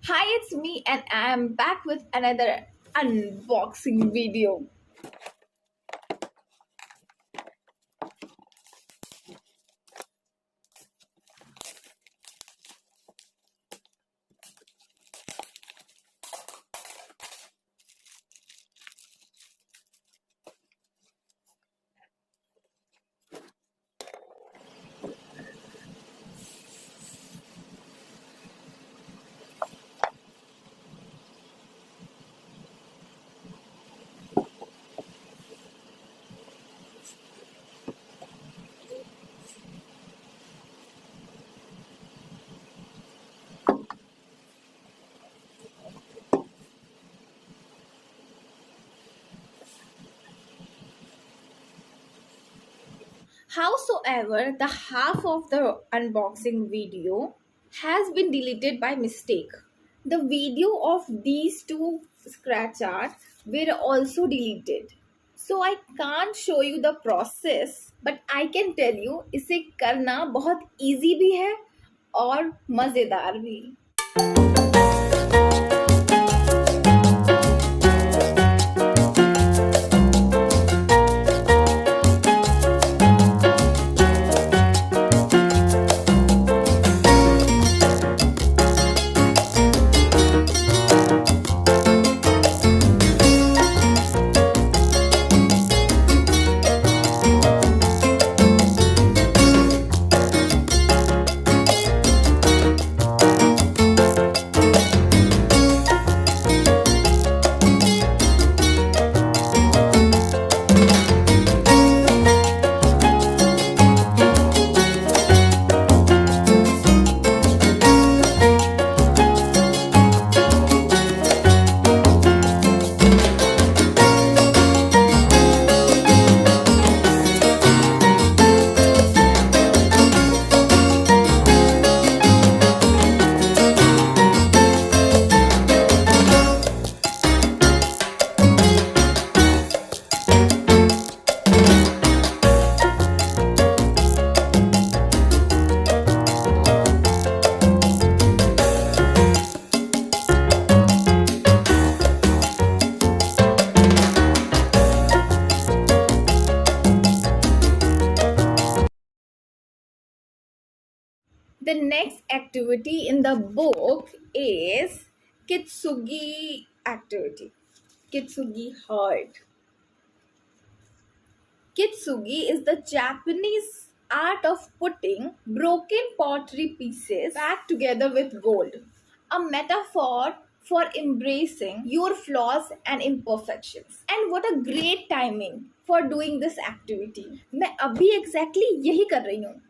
Hi, it's me, and I am back with another unboxing video. Howsoever, the half of the unboxing video has been deleted by mistake. The video of these two scratch arts were also deleted. So I can't show you the process, but I can tell you इसे करना बहुत easy भी है और मज़ेदार भी. The next activity in the book is Kitsugi activity. Kitsugi heart. Kitsugi is the Japanese art of putting broken pottery pieces back together with gold. A metaphor for embracing your flaws and imperfections. And what a great timing for doing this activity. मैं अभी exactly यही कर रही हूँ.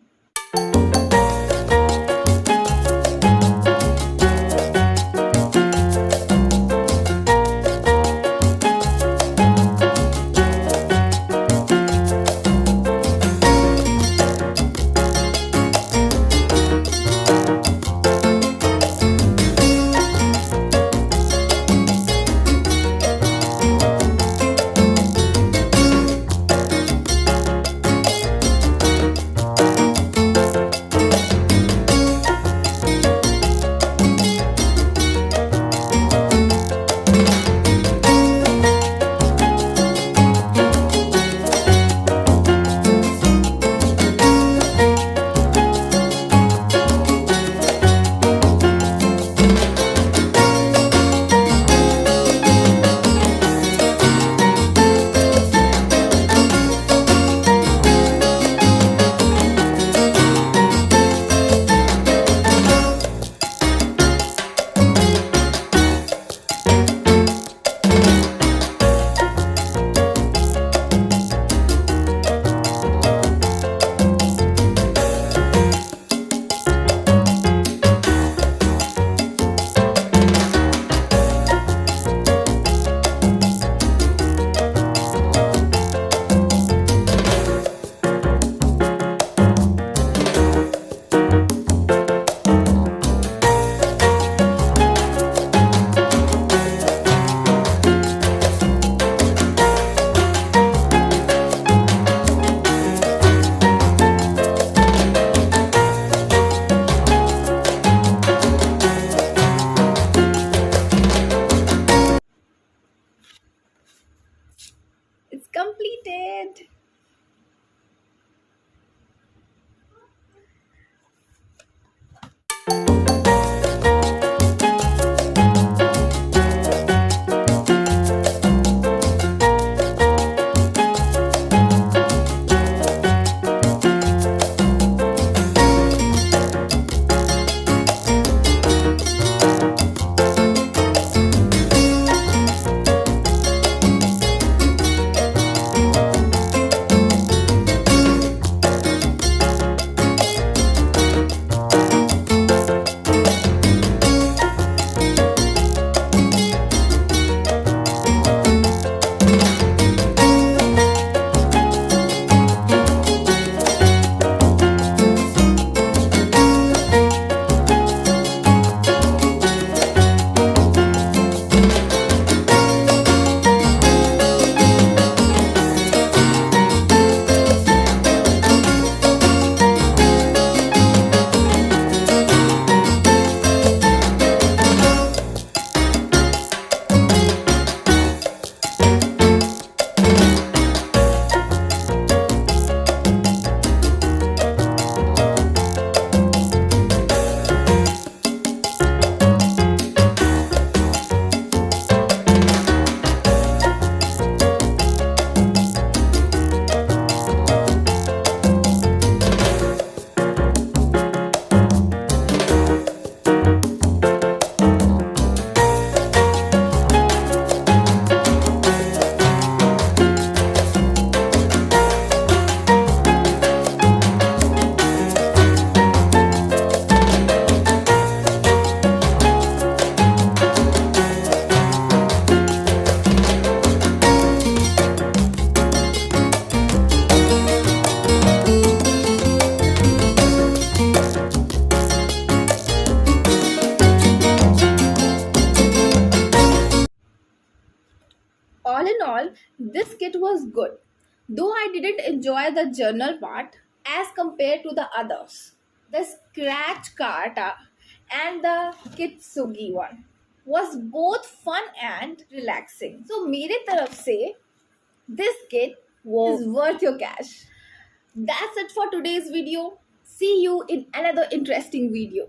kit was good, though I didn't enjoy the journal part as compared to the others. The scratch karta and the kitsugi one was both fun and relaxing. So मेरे तरफ से this kit is worth your cash. That's it for today's video. See you in another interesting video.